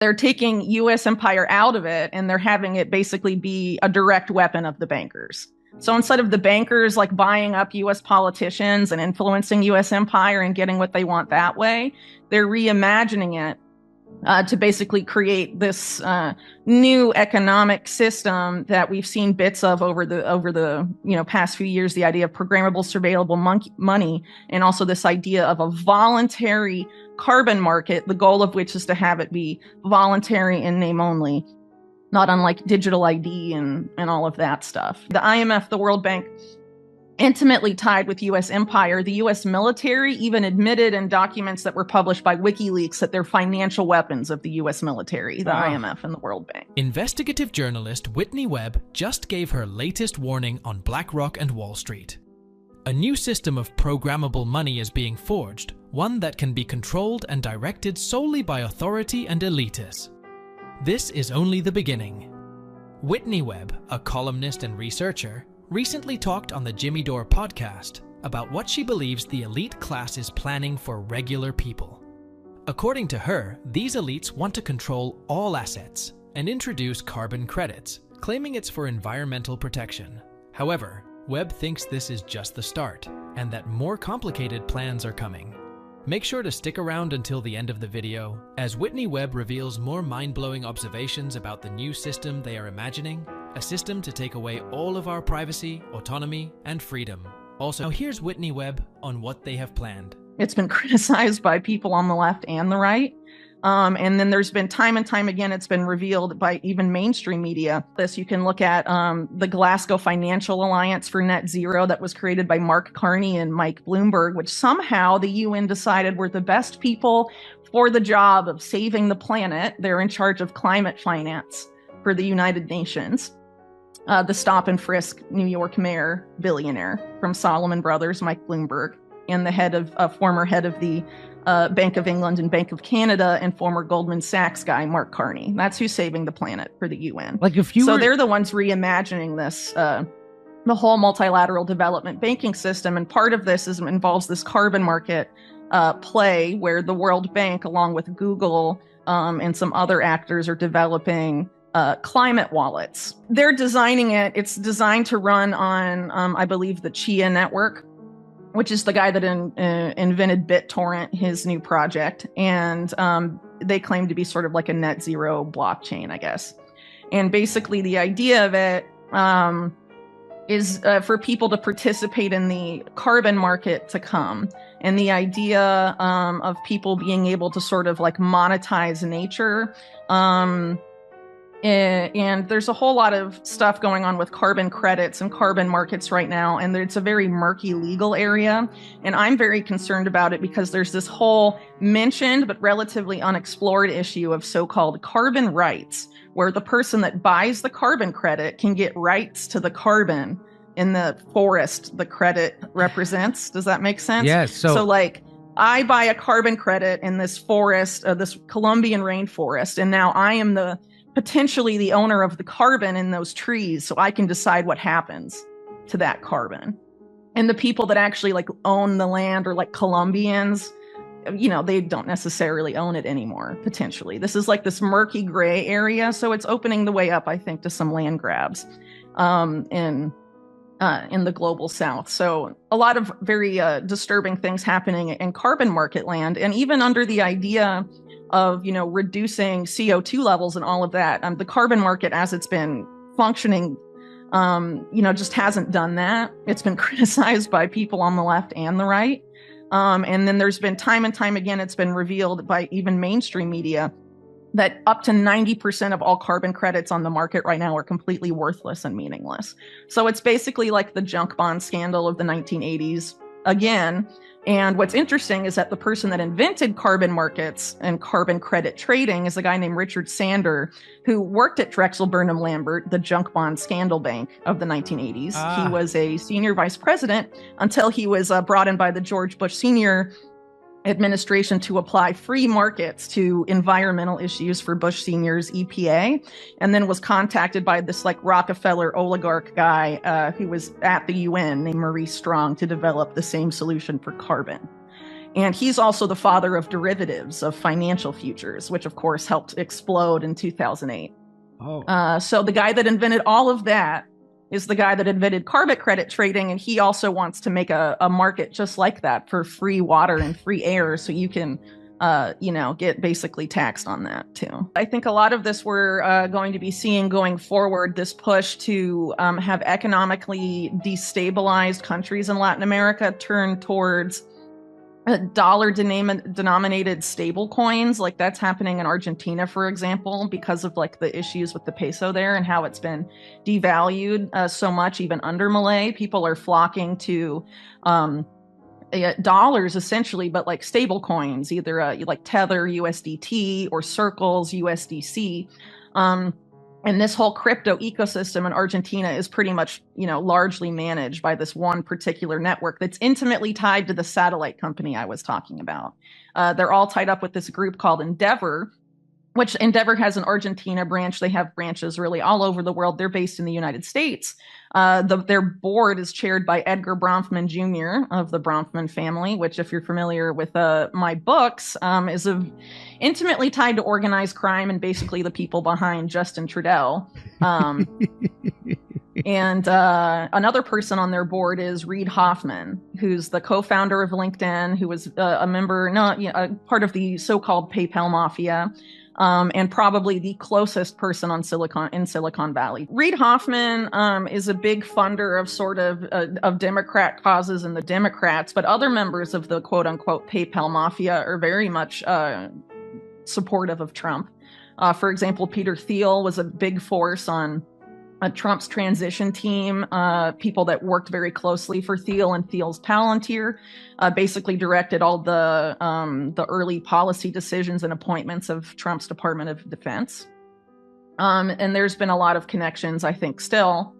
They're taking U.S. empire out of it, and they're having it basically be a direct weapon of the bankers. So instead of the bankers like buying up U.S. politicians and influencing U.S. empire and getting what they want that way, they're reimagining it to basically create this new economic system that we've seen bits of over the past few years. The idea of programmable, surveillable money, and also this idea of a voluntary carbon market. The goal of which is to have it be voluntary in name only, not unlike digital ID and all of that stuff. The IMF, the World Bank, intimately tied with U.S. empire. The U.S. military even admitted in documents that were published by WikiLeaks that they're financial weapons of the U.S. military, the IMF and the World Bank. Investigative journalist Whitney Webb just gave her latest warning on BlackRock and Wall Street. A new system of programmable money is being forged, one that can be controlled and directed solely by authority and elitists. This is only the beginning. Whitney Webb, a columnist and researcher, recently talked on the Jimmy Dore podcast about what she believes the elite class is planning for regular people. According to her, these elites want to control all assets and introduce carbon credits, claiming it's for environmental protection. However, Webb thinks this is just the start and that more complicated plans are coming. Make sure to stick around until the end of the video, as Whitney Webb reveals more mind-blowing observations about the new system they are imagining, a system to take away all of our privacy, autonomy, and freedom. Also, here's Whitney Webb on what they have planned. It's been criticized by people on the left and the right. And then there's been time and time again, it's been revealed by even mainstream media. This, you can look at the Glasgow Financial Alliance for Net Zero that was created by Mark Carney and Mike Bloomberg, which somehow the UN decided were the best people for the job of saving the planet. They're in charge of climate finance for the United Nations. The stop and frisk New York mayor billionaire from Salomon Brothers, Mike Bloomberg, and the former head of the Bank of England and Bank of Canada and former Goldman Sachs guy, Mark Carney. That's who's saving the planet for the UN. They're the ones reimagining this, the whole multilateral development banking system. And part of this involves this carbon market play where the World Bank, along with Google and some other actors, are developing climate wallets. They're designing it. It's designed to run on, I believe, the Chia network, which is the guy that invented BitTorrent, his new project. And they claim to be sort of like a net zero blockchain, I guess. And basically the idea of it is for people to participate in the carbon market to come. And the idea of people being able to sort of like monetize nature. And there's a whole lot of stuff going on with carbon credits and carbon markets right now. And it's a very murky legal area. And I'm very concerned about it because there's this whole mentioned but relatively unexplored issue of so-called carbon rights, where the person that buys the carbon credit can get rights to the carbon in the forest the credit represents. Does that make sense? Yes. So like, I buy a carbon credit in this forest, this Colombian rainforest, and now I am potentially the owner of the carbon in those trees, so I can decide what happens to that carbon. And the people that actually like own the land are like Colombians, they don't necessarily own it anymore, potentially. This is like this murky gray area, so it's opening the way up, I think, to some land grabs in the global south. So a lot of very disturbing things happening in carbon market land, and even under the idea of, reducing CO2 levels and all of that. The carbon market, as it's been functioning, just hasn't done that. It's been criticized by people on the left and the right. And then there's been time and time again, it's been revealed by even mainstream media that up to 90% of all carbon credits on the market right now are completely worthless and meaningless. So it's basically like the junk bond scandal of the 1980s again. And what's interesting is that the person that invented carbon markets and carbon credit trading is a guy named Richard Sander, who worked at Drexel Burnham Lambert, the junk bond scandal bank of the 1980s. He was a senior vice president until he was brought in by the George Bush Sr. administration to apply free markets to environmental issues for Bush Sr.'s EPA, and then was contacted by this like Rockefeller oligarch guy who was at the UN named Maurice Strong to develop the same solution for carbon. And he's also the father of derivatives of financial futures, which of course helped explode in 2008. So the guy that invented all of that is the guy that invented carbon credit trading. And he also wants to make a market just like that for free water and free air. So you can, get basically taxed on that too. I think a lot of this we're going to be seeing going forward, this push to have economically destabilized countries in Latin America turn towards dollar-denominated stable coins. Like that's happening in Argentina, for example, because of like the issues with the peso there and how it's been devalued so much, even under Milei. People are flocking to dollars essentially, but like stable coins, either like Tether USDT or Circles USDC. And this whole crypto ecosystem in Argentina is pretty much, largely managed by this one particular network that's intimately tied to the satellite company I was talking about. They're all tied up with this group called Endeavor, which Endeavor has an Argentina branch. They have branches really all over the world. They're based in the United States. Their board is chaired by Edgar Bronfman Jr. of the Bronfman family, which, if you're familiar with my books, is intimately tied to organized crime and basically the people behind Justin Trudeau. And another person on their board is Reid Hoffman, who's the co-founder of LinkedIn, who was a member, part of the so-called PayPal mafia. And probably the closest person in Silicon Valley. Reid Hoffman is a big funder of sort of Democrat causes and the Democrats, but other members of the quote unquote PayPal mafia are very much supportive of Trump. For example, Peter Thiel was a big force on Trump's transition team, people that worked very closely for Thiel and Thiel's Palantir, basically directed all the early policy decisions and appointments of Trump's Department of Defense. And there's been a lot of connections, I think, still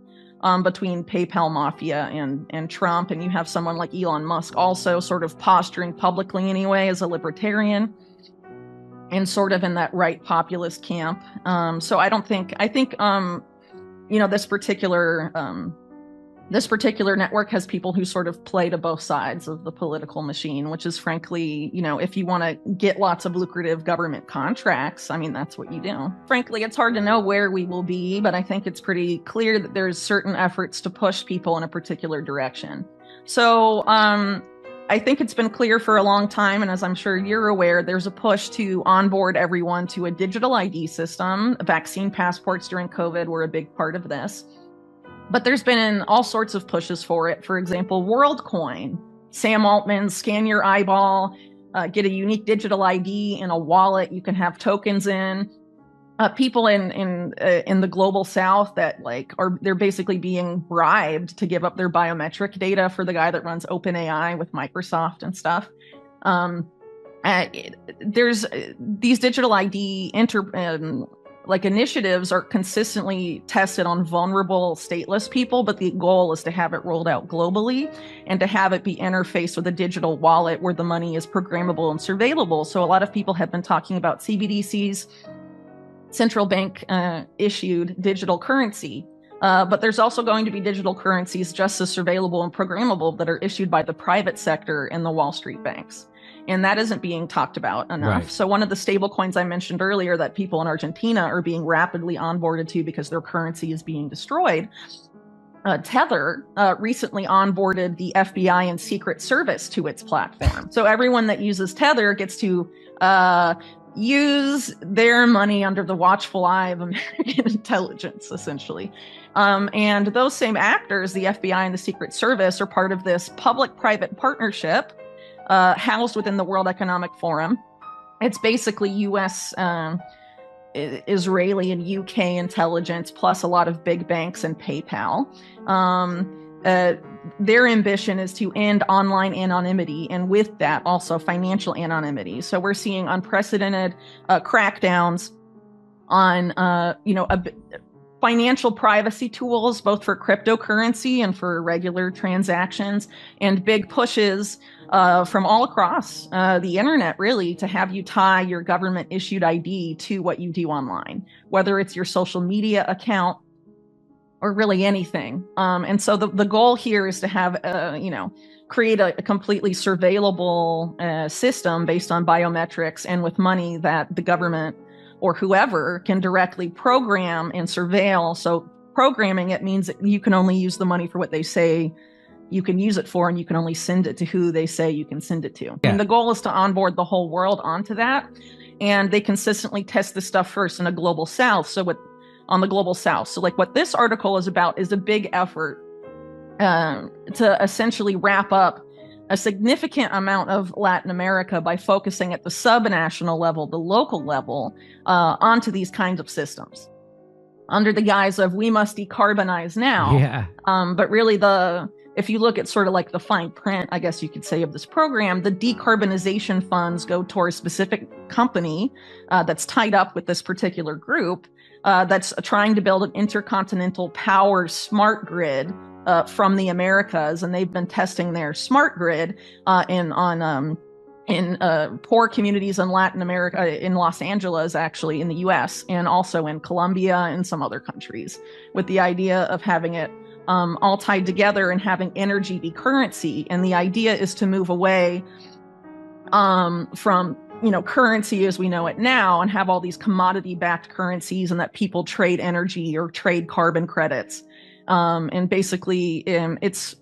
between PayPal mafia and Trump. And you have someone like Elon Musk also sort of posturing publicly anyway as a libertarian and sort of in that right populist camp. So I think this particular network has people who sort of play to both sides of the political machine, which is frankly, if you want to get lots of lucrative government contracts, I mean, that's what you do. Frankly, it's hard to know where we will be, but I think it's pretty clear that there's certain efforts to push people in a particular direction. So, I think it's been clear for a long time, and as I'm sure you're aware, there's a push to onboard everyone to a digital ID system. Vaccine passports during COVID were a big part of this. But there's been all sorts of pushes for it. For example, WorldCoin. Sam Altman, scan your eyeball, get a unique digital ID in a wallet you can have tokens in. People in the global south that they're basically being bribed to give up their biometric data for the guy that runs OpenAI with Microsoft and stuff. There's these digital ID initiatives are consistently tested on vulnerable stateless people, but the goal is to have it rolled out globally and to have it be interfaced with a digital wallet where the money is programmable and surveillable. So a lot of people have been talking about CBDCs, central bank issued digital currency. But there's also going to be digital currencies just as surveillable and programmable that are issued by the private sector and the Wall Street banks. And that isn't being talked about enough. Right. So one of the stable coins I mentioned earlier that people in Argentina are being rapidly onboarded to because their currency is being destroyed, Tether recently onboarded the FBI and Secret Service to its platform. So everyone that uses Tether gets to use their money under the watchful eye of American intelligence, essentially. And those same actors, the FBI and the Secret Service, are part of this public-private partnership housed within the World Economic Forum. It's basically U.S., Israeli, and UK intelligence, plus a lot of big banks and PayPal. Their ambition is to end online anonymity, and with that, also financial anonymity. So we're seeing unprecedented crackdowns on, financial privacy tools, both for cryptocurrency and for regular transactions, and big pushes from all across the internet, really, to have you tie your government-issued ID to what you do online, whether it's your social media account or really anything. And so the goal here is to have, create a completely surveillable system based on biometrics and with money that the government or whoever can directly program and surveil. So programming it means that you can only use the money for what they say you can use it for, and you can only send it to who they say you can send it to. Yeah. And the goal is to onboard the whole world onto that. And they consistently test this stuff first in a global south. So on the global south. So like what this article is about is a big effort to essentially wrap up a significant amount of Latin America by focusing at the subnational level, the local level, onto these kinds of systems under the guise of we must decarbonize now. Yeah. But really if you look at sort of like the fine print, I guess you could say, of this program, the decarbonization funds go toward a specific company that's tied up with this particular group that's trying to build an intercontinental power smart grid from the Americas. And they've been testing their smart grid in poor communities in Latin America, in Los Angeles, actually, in the US, and also in Colombia and some other countries, with the idea of having it all tied together and having energy be currency. And the idea is to move away from currency as we know it now and have all these commodity-backed currencies, and that people trade energy or trade carbon credits. And basically, it's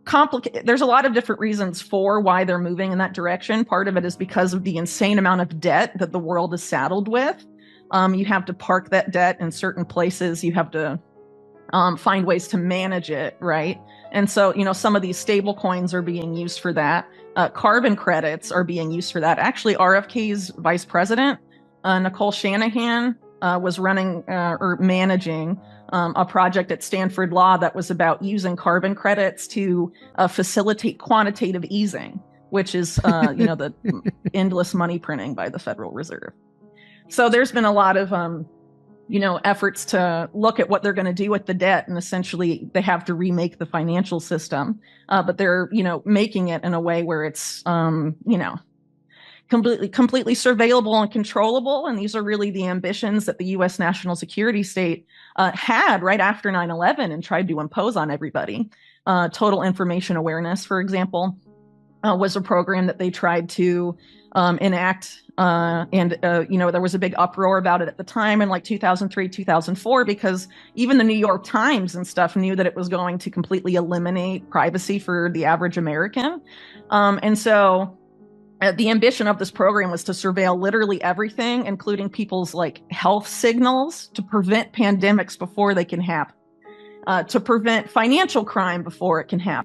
complicated. There's a lot of different reasons for why they're moving in that direction. Part of it is because of the insane amount of debt that the world is saddled with. You have to park that debt in certain places. You have to find ways to manage it, right? And so, some of these stable coins are being used for that. Carbon credits are being used for that. Actually, RFK's vice president, Nicole Shanahan, was running or managing a project at Stanford Law that was about using carbon credits to facilitate quantitative easing, which is, the endless money printing by the Federal Reserve. So there's been a lot of efforts to look at what they're going to do with the debt, and essentially they have to remake the financial system. But they're, making it in a way where it's, completely surveillable and controllable. And these are really the ambitions that the U.S. national security state had right after 9/11 and tried to impose on everybody. Total information awareness, for example, was a program that they tried to enact. And there was a big uproar about it at the time in like 2003, 2004, because even the New York Times and stuff knew that it was going to completely eliminate privacy for the average American. And so the ambition of this program was to surveil literally everything, including people's like health signals, to prevent pandemics before they can happen, to prevent financial crime before it can happen.